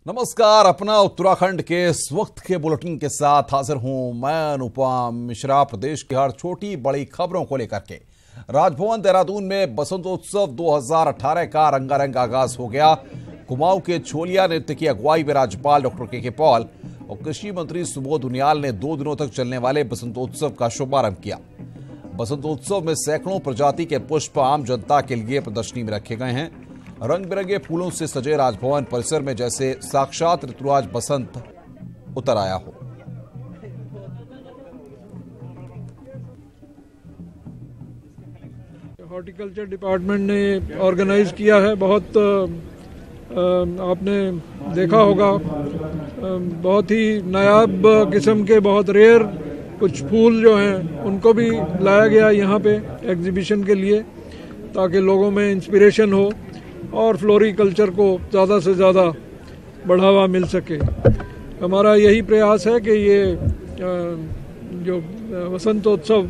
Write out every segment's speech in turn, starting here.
नमस्कार। अपना उत्तराखंड के इस वक्त के बुलेटिन के साथ हाजिर हूं मैं अनुपम मिश्रा। प्रदेश की हर छोटी बड़ी खबरों को लेकर के राजभवन देहरादून में बसंतोत्सव 2018 का रंगारंग आगाज हो गया। कुमाऊं के छोलिया नृत्य की अगुवाई में राज्यपाल डॉक्टर के पॉल और कृषि मंत्री सुबोध उनियाल ने 2 दिनों तक चलने वाले बसंतोत्सव का शुभारंभ किया। बसंतोत्सव में सैकड़ों प्रजाति के पुष्प आम जनता के लिए प्रदर्शनी में रखे गए हैं। रंग बिरंगे फूलों से सजे राजभवन परिसर में जैसे साक्षात ऋतुराज बसंत उतर आया हो। हॉर्टिकल्चर डिपार्टमेंट ने ऑर्गेनाइज किया है। बहुत आपने देखा होगा, बहुत ही नायाब किस्म के बहुत रेयर कुछ फूल जो हैं उनको भी लाया गया यहाँ पे एग्जीबिशन के लिए, ताकि लोगों में इंस्पिरेशन हो और फ्लोरिकल्चर को ज़्यादा से ज़्यादा बढ़ावा मिल सके। हमारा यही प्रयास है कि ये जो वसंतोत्सव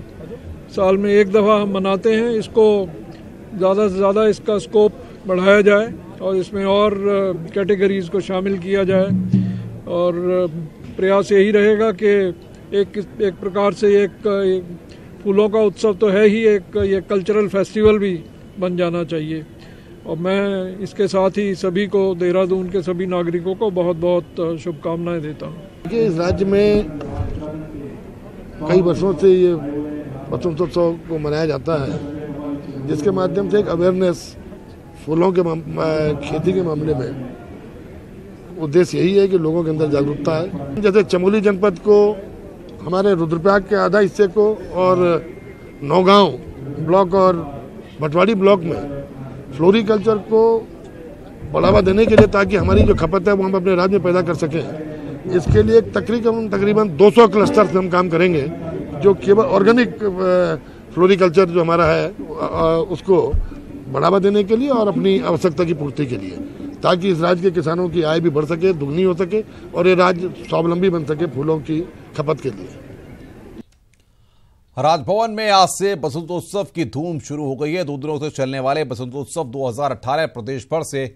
साल में एक दफ़ा हम मनाते हैं, इसको ज़्यादा से ज़्यादा इसका स्कोप बढ़ाया जाए और इसमें और कैटेगरीज़ को शामिल किया जाए। और प्रयास यही रहेगा कि एक प्रकार से एक फूलों का उत्सव तो है ही, एक ये कल्चरल फेस्टिवल भी बन जाना चाहिए। और मैं इसके साथ ही सभी को, देहरादून के सभी नागरिकों को बहुत बहुत शुभकामनाएं देता हूँ। देखिए, इस राज्य में कई वर्षों से ये बसंतोत्सव को मनाया जाता है, जिसके माध्यम से एक अवेयरनेस फूलों के खेती के मामले में उद्देश्य यही है कि लोगों के अंदर जागरूकता है। जैसे चमोली जनपद को, हमारे रुद्रप्रयाग के आधा हिस्से को और नौगांव ब्लॉक और भटवाड़ी ब्लॉक में फ्लोरिकल्चर को बढ़ावा देने के लिए, ताकि हमारी जो खपत है वो हम अपने राज्य में पैदा कर सकें, इसके लिए तकरीबन 200 क्लस्टर से हम काम करेंगे, जो केवल ऑर्गेनिक फ्लोरिकल्चर जो हमारा है उसको बढ़ावा देने के लिए और अपनी आवश्यकता की पूर्ति के लिए, ताकि इस राज्य के किसानों की आय भी बढ़ सके, दुगनी हो सके और ये राज्य स्वावलंबी बन सके फूलों की खपत के लिए। राजभवन में आज से बसंतोत्सव की धूम शुरू हो गई है। 2 दिनों तक चलने वाले बसंतोत्सव 2018 प्रदेश भर से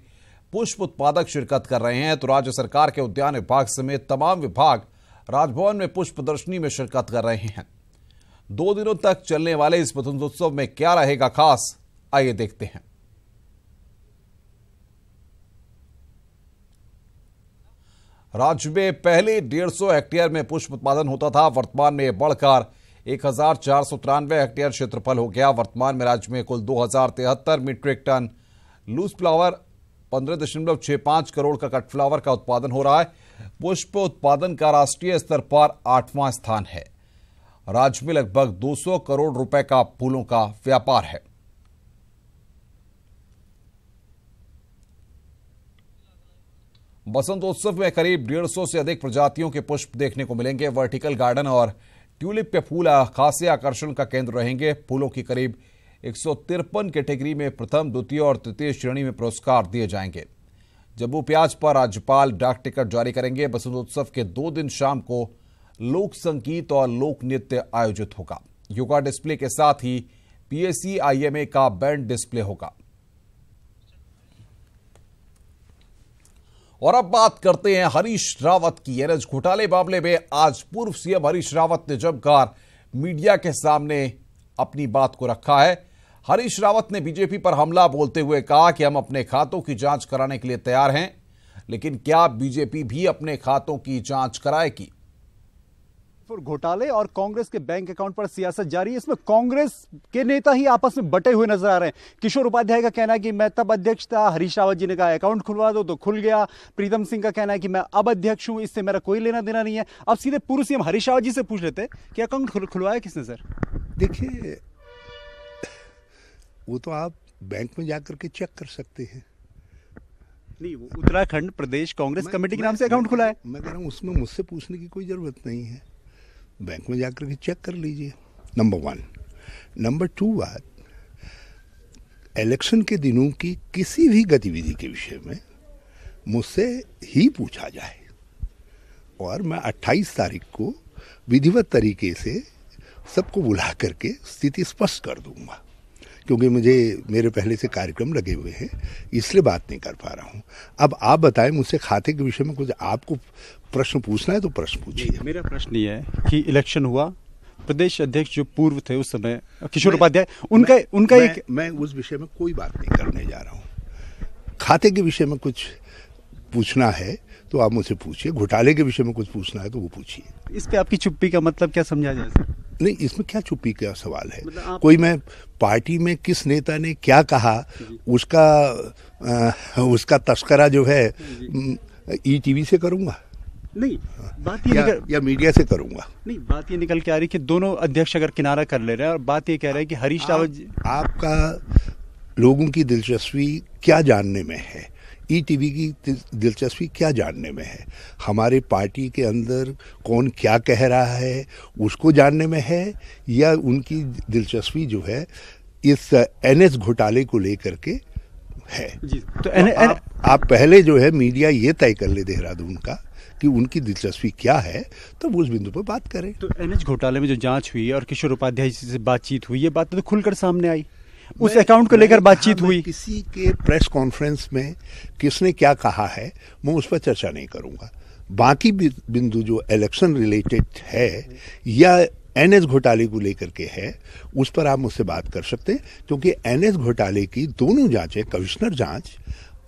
पुष्प उत्पादक शिरकत कर रहे हैं, तो राज्य सरकार के उद्यान विभाग समेत तमाम विभाग राजभवन में पुष्प प्रदर्शनी में शिरकत कर रहे हैं। 2 दिनों तक चलने वाले इस बसंतोत्सव में क्या रहेगा खास, आइए देखते हैं। राज्य में पहले 150 हेक्टेयर में पुष्प उत्पादन होता था, वर्तमान में बढ़कर 1493 हेक्टेयर क्षेत्रफल हो गया। वर्तमान में राज्य में कुल 2073 metric tonne loose flower, 15.65 crore का कट फ्लावर का उत्पादन हो रहा है। पुष्प उत्पादन का राष्ट्रीय स्तर पर 8वां स्थान है। राज्य में लगभग 200 करोड़ रुपए का फूलों का व्यापार है। बसंतोत्सव में करीब 150 से अधिक प्रजातियों के पुष्प देखने को मिलेंगे। वर्टिकल गार्डन और ट्यूलिप के फूल खासे आकर्षण का केंद्र रहेंगे। फूलों की करीब 153 कैटेगरी में प्रथम, द्वितीय और तृतीय श्रेणी में पुरस्कार दिए जाएंगे। जम्मू प्याज पर राज्यपाल डाक टिकट जारी करेंगे। बसंतोत्सव के 2 दिन शाम को लोक संगीत और लोक नृत्य आयोजित होगा। योगा डिस्प्ले के साथ ही PSC IMA का बैंड डिस्प्ले होगा। और अब बात करते हैं हरीश रावत की। एनएच घोटाले मामले में आज पूर्व सीएम हरीश रावत ने जमकर मीडिया के सामने अपनी बात को रखा है। हरीश रावत ने बीजेपी पर हमला बोलते हुए कहा कि हम अपने खातों की जांच कराने के लिए तैयार हैं, लेकिन क्या बीजेपी भी अपने खातों की जांच कराएगी? घोटाले और कांग्रेस के बैंक अकाउंट पर सियासत जारी है। इसमें कांग्रेस के नेता ही आपस में बटे हुए नजर आ रहे हैं। किशोर उपाध्याय का कहना है कि मैं तब अध्यक्ष था, हरीश रावत जी ने कहा अकाउंट खुलवा दो तो खुल गया। प्रीतम सिंह का कहना है कि मैं अब अध्यक्ष हूं, इससे मेरा कोई लेना देना नहीं है। अब सीधे पूर्व सीएम हरीश रावत जी से पूछ लेते हैं कि अकाउंट खुलवाया किसने सर? देखिए, वो तो आप बैंक में जाकर के चेक कर सकते हैं। नहीं, वो उत्तराखंड प्रदेश कांग्रेस कमेटी के नाम से अकाउंट खुला है। मैं कह रहा हूं उसमें मुझसे पूछने की कोई जरूरत नहीं है, बैंक में जाकर के चेक कर लीजिए। नंबर 1। नंबर 2 बात, इलेक्शन के दिनों की किसी भी गतिविधि के विषय में मुझसे ही पूछा जाए और मैं 28 तारीख को विधिवत तरीके से सबको बुला करके स्थिति स्पष्ट कर दूंगा। क्योंकि मेरे पहले से कार्यक्रम लगे हुए हैं, इसलिए बात नहीं कर पा रहा हूं। अब आप बताएं मुझसे खाते के विषय में कुछ आपको प्रश्न पूछना है तो प्रश्न पूछिए। मेरा प्रश्न ये है कि इलेक्शन हुआ, प्रदेश अध्यक्ष जो पूर्व थे उस समय किशोर उपाध्याय, मैं उस विषय में कोई बात नहीं करने जा रहा हूँ। खाते के विषय में कुछ पूछना है तो आप मुझसे पूछिए, घोटाले के विषय में कुछ पूछना है तो वो पूछिए। इस पे आपकी चुप्पी का मतलब क्या समझा जाए सर? नहीं, इसमें क्या चुप्पी का सवाल है? कोई मैं पार्टी में किस नेता ने क्या कहा उसका तस्करा जो है ईटीवी से करूंगा? नहीं, बात ये या मीडिया से करूंगा? नहीं, बात ये निकल के आ रही कि दोनों अध्यक्ष अगर किनारा कर ले रहे हैं और बात ये कह रहे हैं कि हरीश रावत जी, आपका लोगों की दिलचस्पी क्या जानने में है? ईटीवी की दिलचस्पी क्या जानने में है? हमारे पार्टी के अंदर कौन क्या कह रहा है उसको जानने में है, या उनकी दिलचस्पी जो है इस एनएस घोटाले को लेकर के है? जी, तो आप पहले जो है मीडिया ये तय कर ले देहरादून का कि उनकी दिलचस्पी क्या है, तब उस बिंदु पर बात करें। तो एनएच घोटाले में जो जांच हुई और किशोर उपाध्याय से बातचीत हुई, ये बात तो खुलकर सामने आई, उस अकाउंट को लेकर बातचीत हुई। किसी के प्रेस कॉन्फ्रेंस में किसने क्या कहा है मैं उस पर चर्चा नहीं करूंगा। बाकी बिंदु जो इलेक्शन रिलेटेड है या एनएस घोटाले को लेकर के है, उस पर आप मुझसे बात कर सकते हैं, क्योंकि एनएस घोटाले की दोनों जांचें, कमिश्नर जांच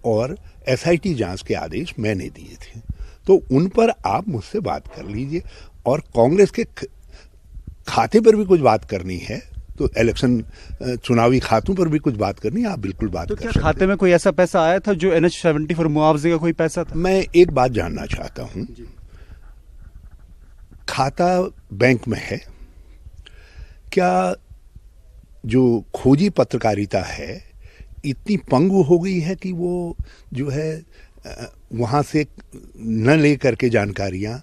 और एसआईटी जांच के आदेश मैंने दिए थे, तो उन पर आप मुझसे बात कर लीजिए। और कांग्रेस के खाते पर भी कुछ बात करनी है तो इलेक्शन चुनावी खातों पर भी कुछ बात करनी है, आप बिल्कुल बात कर सकते हैं। खाते में कोई ऐसा पैसा आया था जो NH-74 मुआवजे का कोई पैसा था? मैं एक बात जानना चाहता हूं, खाता बैंक में है क्या? जो खोजी पत्रकारिता है इतनी पंगु हो गई है कि वो जो है वहां से न ले करके जानकारियां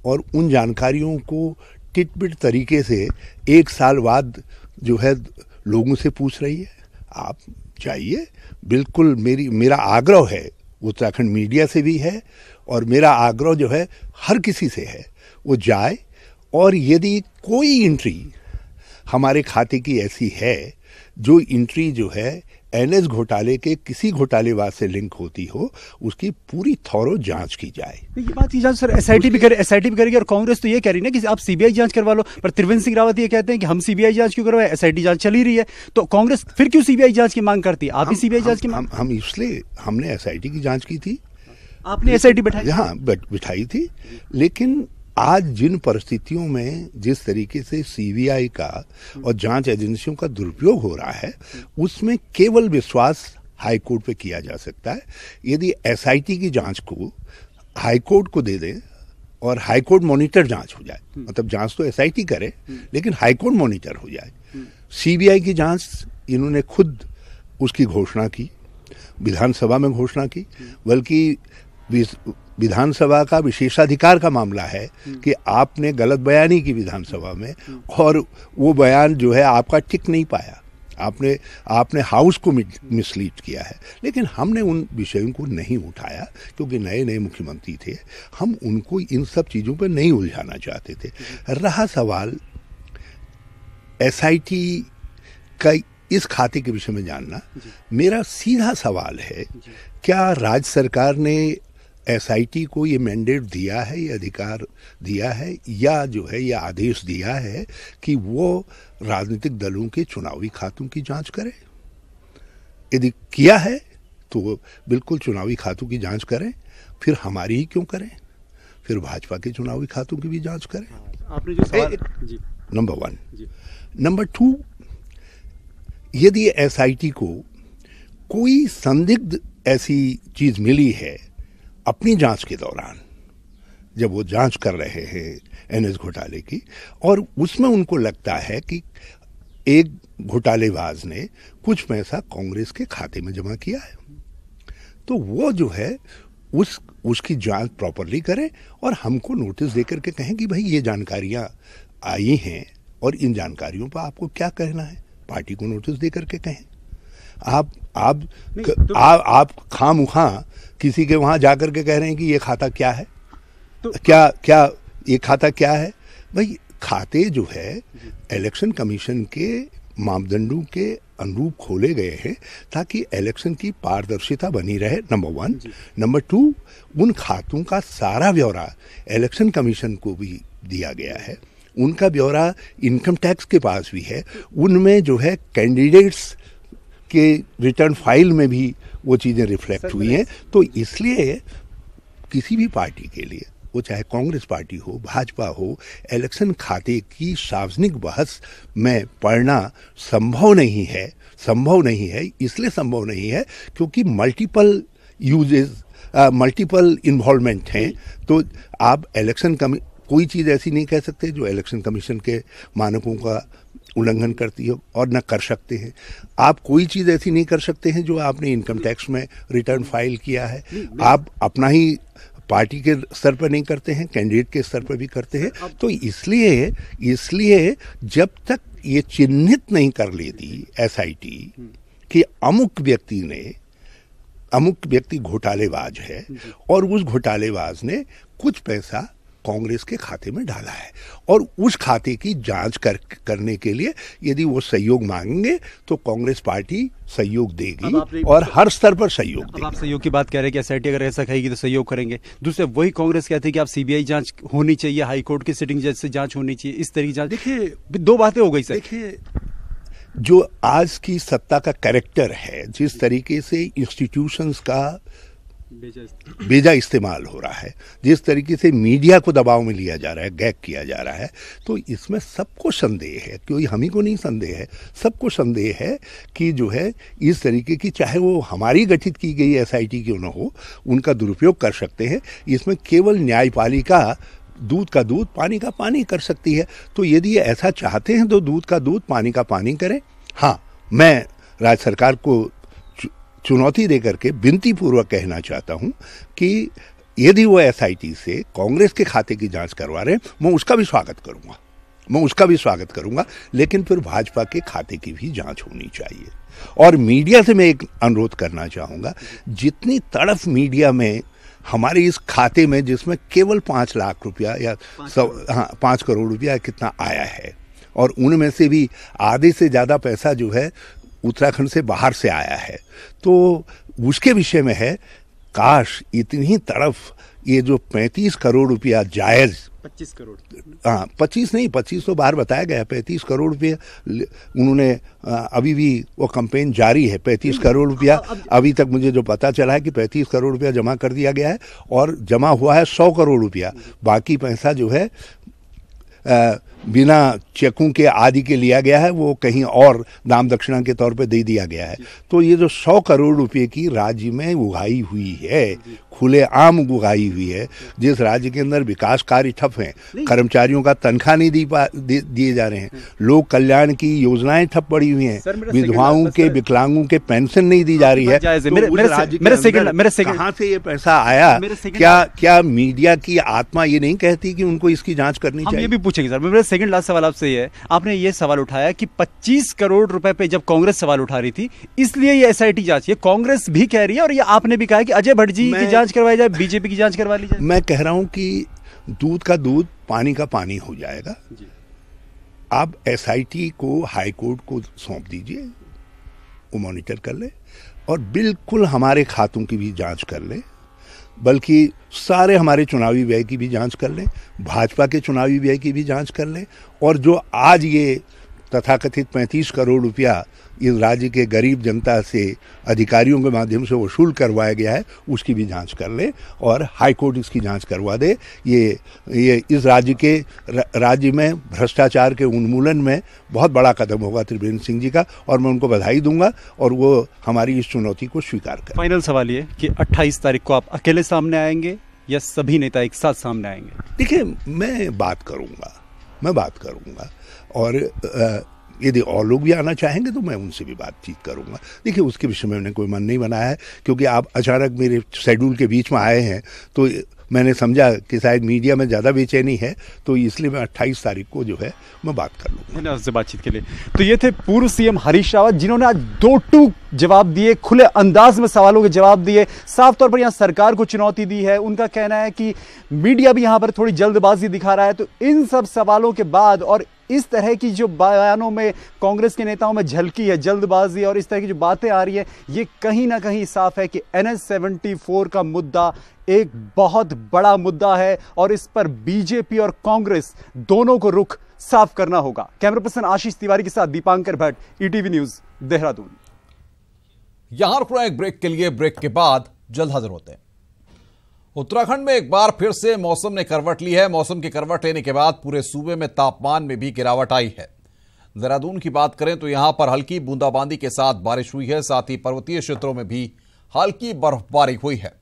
और उन जानकारियों को टिटबिट तरीके से एक साल बाद जो है लोगों से पूछ रही है? आप चाहिए, बिल्कुल मेरा आग्रह है, उत्तराखंड मीडिया से भी है और मेरा आग्रह जो है हर किसी से है, वो जाए और यदि कोई एंट्री हमारे खाते की ऐसी है जो एंट्री जो है एनएस घोटाले के किसी घोटालेबाज से लिंक होती हो, उसकी पूरी थॉरो जांच की जाए। ये बात की जांच सर एसआईटी भी करेगी और कांग्रेस तो ये कह रही है ना कि आप सीबीआई जांच करवा लो, पर त्रिवेंद्र सिंह रावत ये कहते हैं कि हम सीबीआई जांच क्यों करवाएं, एसआईटी जांच चल ही रही है, तो कांग्रेस फिर क्यों सीबीआई जांच की मांग करती है? आप ही सीबीआई जांच की मांग। हम इसलिए हमने एसआईटी की जांच की थी, आपने एसआईटी बैठाई? हाँ बिठाई थी, लेकिन आज जिन परिस्थितियों में जिस तरीके से सीबीआई का और जांच एजेंसियों का दुरुपयोग हो रहा है, उसमें केवल विश्वास हाईकोर्ट पे किया जा सकता है। यदि एसआईटी की जांच को हाईकोर्ट को दे दें और हाईकोर्ट मॉनिटर जांच हो जाए, मतलब जांच तो एसआईटी करे लेकिन हाईकोर्ट मॉनिटर हो जाए। सीबीआई की जांच इन्होंने खुद उसकी घोषणा की, विधानसभा में घोषणा की, बल्कि विधानसभा का विशेषाधिकार का मामला है कि आपने गलत बयानी की विधानसभा में और वो बयान जो है आपका टिक नहीं पाया, आपने हाउस को मिसलीड किया है। लेकिन हमने उन विषयों को नहीं उठाया क्योंकि नए नए मुख्यमंत्री थे, हम उनको इन सब चीज़ों पर नहीं उलझाना चाहते थे। रहा सवाल एसआईटी का इस खाते के विषय में जानना, मेरा सीधा सवाल है, क्या राज्य सरकार ने एसआईटी को ये मैंडेट दिया है, ये अधिकार दिया है, या जो है ये आदेश दिया है कि वो राजनीतिक दलों के चुनावी खातों की जांच करे? यदि किया है तो बिल्कुल चुनावी खातों की जांच करें, फिर हमारी ही क्यों करें, फिर भाजपा के चुनावी खातों की भी जांच करें। आपने जो सवाल नंबर 1। नंबर 2, यदि एसआईटी को कोई संदिग्ध ऐसी चीज मिली है अपनी जांच के दौरान, जब वो जांच कर रहे हैं एनएस घोटाले की, और उसमें उनको लगता है कि एक घोटालेबाज ने कुछ पैसा कांग्रेस के खाते में जमा किया है, तो वो जो है उसकी जांच प्रॉपरली करें और हमको नोटिस देकर के कहें कि भाई ये जानकारियां आई हैं और इन जानकारियों पर आपको क्या कहना है, पार्टी को नोटिस देकर के कहें। आप खामखा किसी के वहां जाकर के कह रहे हैं कि ये खाता क्या है, तो क्या ये खाता क्या है? भाई खाते जो है इलेक्शन कमीशन के मापदंडों के अनुरूप खोले गए हैं ताकि इलेक्शन की पारदर्शिता बनी रहे, नंबर 1। नंबर 2, उन खातों का सारा ब्यौरा इलेक्शन कमीशन को भी दिया गया है, उनका ब्यौरा इनकम टैक्स के पास भी है, उनमें जो है कैंडिडेट्स के रिटर्न फाइल में भी वो चीज़ें रिफ्लेक्ट हुई हैं। तो इसलिए किसी भी पार्टी के लिए, वो चाहे कांग्रेस पार्टी हो, भाजपा हो, इलेक्शन खाते की सार्वजनिक बहस में पढ़ना संभव नहीं है। इसलिए संभव नहीं है क्योंकि मल्टीपल इन्वॉल्वमेंट हैं। तो आप कोई चीज़ ऐसी नहीं कह सकते जो इलेक्शन कमीशन के मानकों का उल्लंघन करती हो और न कर सकते हैं। आप कोई चीज़ ऐसी नहीं कर सकते हैं जो आपने इनकम टैक्स में रिटर्न फाइल किया है। आप अपना ही पार्टी के स्तर पर नहीं करते हैं, कैंडिडेट के स्तर पर भी करते हैं। तो इसलिए जब तक ये चिन्हित नहीं कर लेती एसआईटी कि अमुक व्यक्ति घोटालेबाज है और उस घोटालेबाज ने कुछ पैसा कांग्रेस के खाते में डाला है और उस खाते की जांच करने के लिए यदि वो सहयोग मांगेंगे तो कांग्रेस पार्टी सहयोग देगी और हर स्तर पर सहयोग देगी। आप सहयोग की बात कह रहे हैं कि एसआईटी अगर ऐसा कहेगी तो सहयोग करेंगे। दूसरे वही कांग्रेस कहते हैं कि आप सीबीआई जांच होनी चाहिए, हाईकोर्ट की सिटिंग जज से जांच होनी चाहिए, इस तरह की जांच। देखिए, दो बातें हो गई सर। देखिए, जो आज की सत्ता का कैरेक्टर है, जिस तरीके से इंस्टीट्यूशंस का बेजा इस्तेमाल हो रहा है, जिस तरीके से मीडिया को दबाव में लिया जा रहा है, गैग किया जा रहा है, तो इसमें सबको संदेह है, कोई हम ही को नहीं संदेह है, सबको संदेह है कि जो है इस तरीके की, चाहे वो हमारी गठित की गई एसआईटी क्यों न हो, उनका दुरुपयोग कर सकते हैं। इसमें केवल न्यायपालिका दूध का दूध, पानी का पानी कर सकती है। तो यदि ऐसा चाहते हैं तो दूध का दूध, पानी का पानी करें। हाँ, मैं राज्य सरकार को चुनौती देकर के विनती पूर्वक कहना चाहता हूं कि यदि वो एसआईटी से कांग्रेस के खाते की जांच करवा रहे हैं, मैं उसका भी स्वागत करूंगा, लेकिन फिर भाजपा के खाते की भी जांच होनी चाहिए। और मीडिया से मैं एक अनुरोध करना चाहूंगा, जितनी तड़फ मीडिया में हमारे इस खाते में, जिसमें केवल 5 लाख रुपया या 5 करोड़ रुपया कितना आया है, और उनमें से भी आधे से ज्यादा पैसा जो है उत्तराखंड से बाहर से आया है, तो उसके विषय में है, काश इतनी तरफ ये जो 35 करोड़ रुपया जायज, 25 करोड़, 25 तो बाहर बताया गया, 35 करोड़ रुपया उन्होंने, अभी भी वो कैंपेन जारी है। 35 करोड़ रुपया अभी तक मुझे जो पता चला है कि 35 करोड़ रुपया जमा कर दिया गया है और जमा हुआ है 100 करोड़ रुपया। बाकी पैसा जो है बिना चेकों के आदि के लिया गया है, वो कहीं और दाम दक्षिणा के तौर पे दे दिया गया है। तो ये जो 100 करोड़ रुपए की राज्य में उगाही हुई है, खुलेआम उगाही हुई है, जिस राज्य के अंदर विकास कार्य ठप हैं, कर्मचारियों का तनख्वाह नहीं दिए जा रहे हैं, लोक कल्याण की योजनाएं ठप पड़ी हुई हैं, विधवाओं के, विकलांगों के पेंशन नहीं दी जा रही है, कहाँ से ये पैसा आया? क्या मीडिया की आत्मा ये नहीं कहती कि उनको इसकी जांच करनी चाहिए? ये भी पूछेंगे सर। मेरा सेकंड लास्ट सवाल आपसे ये है, आपने ये सवाल उठाया कि 25 करोड़ रुपए पे जब कांग्रेस सवाल उठा रही थी, इसलिए ये एसआईटी जांच, ये कांग्रेस भी कह रही है और ये आपने भी कहा है कि अजय भट्ट जी की जांच करवाई जाए, बीजेपी की जांच करवा ली जाए। मैं कह रहा हूं कि दूध का दूध, पानी का पानी हो जाएगा। आप एसआईटी को हाईकोर्ट को सौंप दीजिए, वो मॉनिटर कर ले और बिल्कुल हमारे खातों की भी जांच कर ले, बल्कि सारे हमारे चुनावी व्यय की भी जांच कर लें, भाजपा के चुनावी व्यय की भी जांच कर लें, और जो आज ये तथाकथित 35 करोड़ रुपया इस राज्य के गरीब जनता से अधिकारियों के माध्यम से वसूल करवाया गया है, उसकी भी जांच कर ले और हाईकोर्ट इसकी जांच करवा दे। ये इस राज्य में भ्रष्टाचार के उन्मूलन में बहुत बड़ा कदम होगा त्रिवेंद्र सिंह जी का, और मैं उनको बधाई दूंगा और वो हमारी इस चुनौती को स्वीकार करें। फाइनल सवाल ये कि 28 तारीख को आप अकेले सामने आएंगे या सभी नेता एक साथ सामने आएंगे? देखिए, मैं बात करूंगा और यदि और लोग भी आना चाहेंगे तो मैं उनसे भी बातचीत करूंगा। देखिए, उसके विषय में मैंने कोई मन नहीं बनाया है, क्योंकि आप अचानक मेरे शेड्यूल के बीच में आए हैं, तो मैंने समझा कि शायद मीडिया में ज़्यादा बेचैनी है, तो इसलिए मैं 28 तारीख को जो है मैं बात कर लूँगा। धन्यवाद से बातचीत के लिए। तो ये थे पूर्व सीएम हरीश रावत, जिन्होंने आज 2 टूक जवाब दिए, खुले अंदाज में सवालों के जवाब दिए, साफ तौर पर यहां सरकार को चुनौती दी है। उनका कहना है कि मीडिया भी यहां पर थोड़ी जल्दबाजी दिखा रहा है। तो इन सब सवालों के बाद और इस तरह की जो बयानों में कांग्रेस के नेताओं में झलकी है, जल्दबाजी और इस तरह की जो बातें आ रही है, ये कहीं ना कहीं साफ है कि NH-74 का मुद्दा एक बहुत बड़ा मुद्दा है और इस पर बीजेपी और कांग्रेस दोनों को रुख साफ करना होगा। कैमरा पर्सन आशीष तिवारी के साथ दीपांकर भट्ट, ETV न्यूज, देहरादून। यहां रुकना एक ब्रेक के लिए, ब्रेक के बाद जल्द हाजिर होते हैं। उत्तराखंड में एक बार फिर से मौसम ने करवट ली है। मौसम की करवट लेने के बाद पूरे सूबे में तापमान में भी गिरावट आई है। देहरादून की बात करें तो यहां पर हल्की बूंदाबांदी के साथ बारिश हुई है, साथ ही पर्वतीय क्षेत्रों में भी हल्की बर्फबारी हुई है।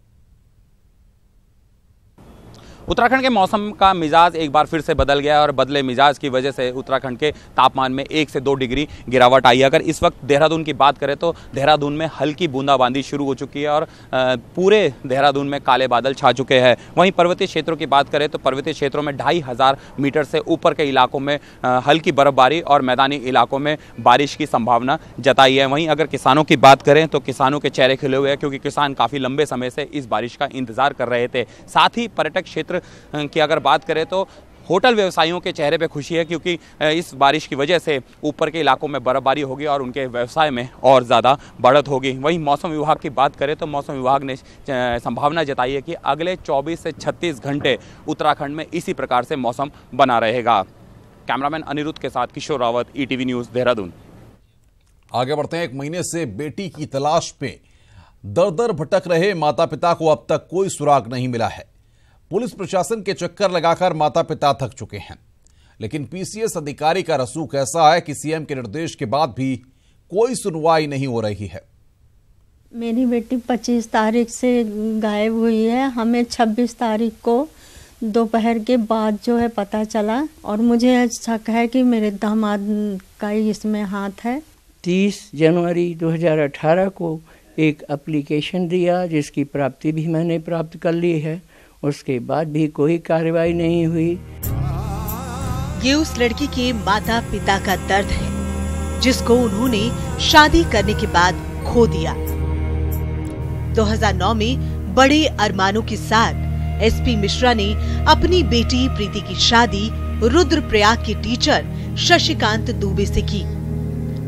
उत्तराखंड के मौसम का मिजाज एक बार फिर से बदल गया है और बदले मिजाज की वजह से उत्तराखंड के तापमान में 1 से 2 डिग्री गिरावट आई है। अगर इस वक्त देहरादून की बात करें तो देहरादून में हल्की बूंदाबांदी शुरू हो चुकी है और पूरे देहरादून में काले बादल छा चुके हैं। वहीं पर्वतीय क्षेत्रों की बात करें तो पर्वतीय क्षेत्रों में 2500 मीटर से ऊपर के इलाकों में हल्की बर्फबारी और मैदानी इलाकों में बारिश की संभावना जताई है। वहीं अगर किसानों की बात करें तो किसानों के चेहरे खिले हुए हैं, क्योंकि किसान काफ़ी लंबे समय से इस बारिश का इंतजार कर रहे थे। साथ ही पर्यटक क्षेत्र की अगर बात करें तो होटल व्यवसायियों के चेहरे पे खुशी है, क्योंकि इस बारिश की वजह से ऊपर के इलाकों में बर्फबारी होगी और उनके व्यवसाय में और ज़्यादा बढ़त होगी। वहीं मौसम विभाग की बात करें तो मौसम विभाग ने संभावना जताई है कि अगले 24 से 36 घंटे उत्तराखंड में इसी प्रकार से मौसम बना रहेगा। कैमरामैन अनिरुद्ध के साथ किशोर रावत, ETV न्यूज़, देहरादून। आगे बढ़ते हैं। एक महीने से बेटी की तलाश पे दर-दर भटक रहे माता पिता को अब तक कोई सुराग नहीं मिला है। पुलिस प्रशासन के चक्कर लगाकर माता पिता थक चुके हैं, लेकिन PCS अधिकारी का रसूख ऐसा है कि CM के निर्देश के बाद भी कोई सुनवाई नहीं हो रही है। मेरी बेटी 25 तारीख से गायब हुई है। हमें 26 तारीख को दोपहर के बाद जो है पता चला और मुझे शक है कि मेरे दामाद का ही इसमें हाथ है। 30 जनवरी 2018 को एक एप्लीकेशन दिया, जिसकी प्राप्ति भी मैंने प्राप्त कर ली है। उसके बाद भी कोई कार्रवाई नहीं हुई। ये उस लड़की के माता पिता का दर्द है, जिसको उन्होंने शादी करने के बाद खो दिया। 2009 में बड़े अरमानों के साथ SP मिश्रा ने अपनी बेटी प्रीति की शादी रुद्रप्रयाग के टीचर शशिकांत दुबे से की।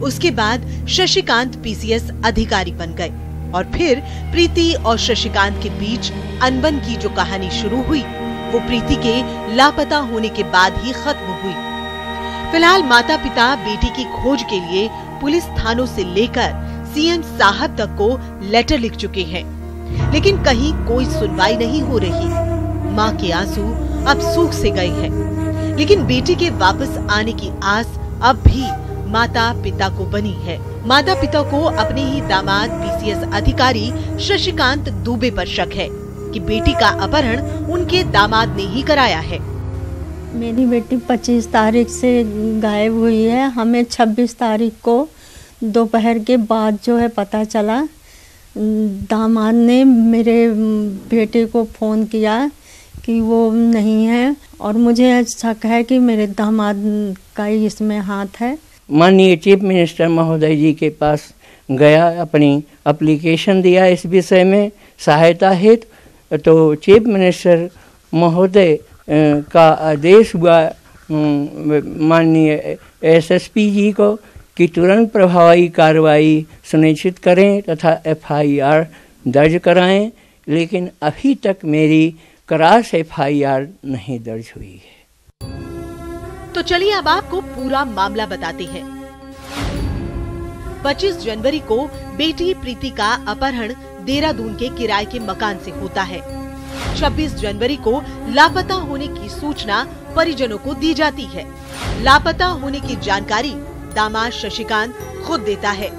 उसके बाद शशिकांत PCS अधिकारी बन गए और फिर प्रीति और शशिकांत के बीच अनबन की जो कहानी शुरू हुई, वो प्रीति के लापता होने के बाद ही खत्म हुई। फिलहाल माता पिता बेटी की खोज के लिए पुलिस थानों से लेकर CM साहब तक को लेटर लिख चुके हैं, लेकिन कहीं कोई सुनवाई नहीं हो रही। मां के आंसू अब सूख से गए हैं, लेकिन बेटी के वापस आने की आस अब भी माता पिता को बनी है। माता पिता को अपने ही दामाद PCS अधिकारी शशिकांत दुबे पर शक है कि बेटी का अपहरण उनके दामाद ने ही कराया है। मेरी बेटी 25 तारीख से गायब हुई है। हमें 26 तारीख को दोपहर के बाद जो है पता चला। दामाद ने मेरे बेटे को फ़ोन किया कि वो नहीं है और मुझे शक है कि मेरे दामाद का ही इसमें हाथ है। माननीय चीफ मिनिस्टर महोदय जी के पास गया, अपनी एप्लीकेशन दिया इस विषय में सहायता हेतु। तो चीफ मिनिस्टर महोदय का आदेश हुआ माननीय SSP जी को कि तुरंत प्रभावी कार्रवाई सुनिश्चित करें तथा FIR दर्ज कराएं, लेकिन अभी तक मेरी क्रॉस FIR नहीं दर्ज हुई है। तो चलिए अब आपको पूरा मामला बताते हैं। 25 जनवरी को बेटी प्रीति का अपहरण देहरादून के किराए के मकान से होता है। 26 जनवरी को लापता होने की सूचना परिजनों को दी जाती है। लापता होने की जानकारी दामाद शशिकांत खुद देता है।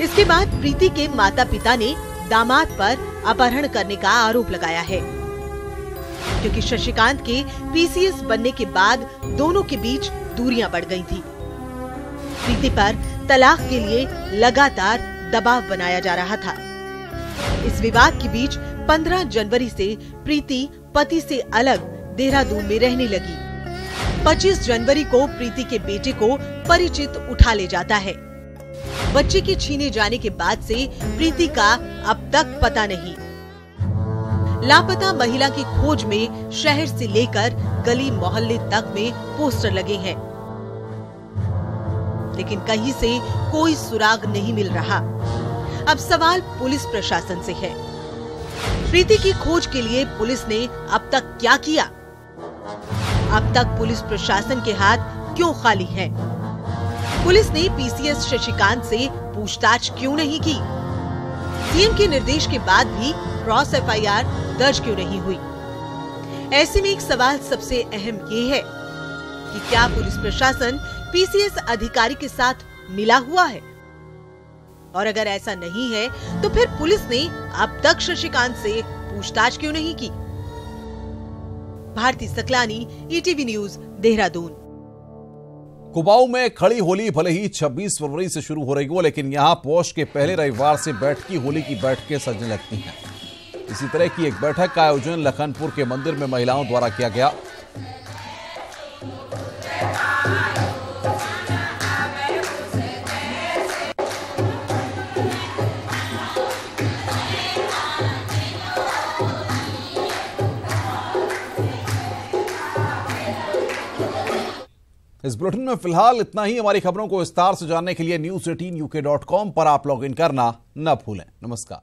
इसके बाद प्रीति के माता पिता ने दामाद पर अपहरण करने का आरोप लगाया है, क्योंकि शशिकांत के PCS बनने के बाद दोनों के बीच दूरियां बढ़ गई थी। प्रीति पर तलाक के लिए लगातार दबाव बनाया जा रहा था। इस विवाद के बीच 15 जनवरी से प्रीति पति से अलग देहरादून में रहने लगी। 25 जनवरी को प्रीति के बेटे को परिचित उठा ले जाता है। बच्चे के छीने जाने के बाद से प्रीति का अब तक पता नहीं। लापता महिला की खोज में शहर से लेकर गली मोहल्ले तक में पोस्टर लगे हैं, लेकिन कहीं से कोई सुराग नहीं मिल रहा। अब सवाल पुलिस प्रशासन से है। प्रीति की खोज के लिए पुलिस ने अब तक क्या किया? अब तक पुलिस प्रशासन के हाथ क्यों खाली हैं? पुलिस ने पीसीएस शशिकांत से पूछताछ क्यों नहीं की? सीएम के निर्देश के बाद भी क्रॉस एफआईआर दर्ज क्यों नहीं हुई? ऐसे में एक सवाल सबसे अहम ये है कि क्या पुलिस प्रशासन पीसीएस अधिकारी के साथ मिला हुआ है? और अगर ऐसा नहीं है तो फिर पुलिस ने अब तक शशिकांत से पूछताछ क्यों नहीं की? Bharti Saklani, ETV news, Dehradun. कुमाऊं में खड़ी होली भले ही 26 फरवरी से शुरू हो रही हो, लेकिन यहां पौष के पहले रविवार से बैठकी होली की बैठकें सजने लगती हैं। इसी तरह की एक बैठक का आयोजन लखनपुर के मंदिर में महिलाओं द्वारा किया गया। इस बुलेटिन में फिलहाल इतना ही। हमारी खबरों को विस्तार से जानने के लिए news18uk.com पर आप लॉग इन करना न भूलें। नमस्कार।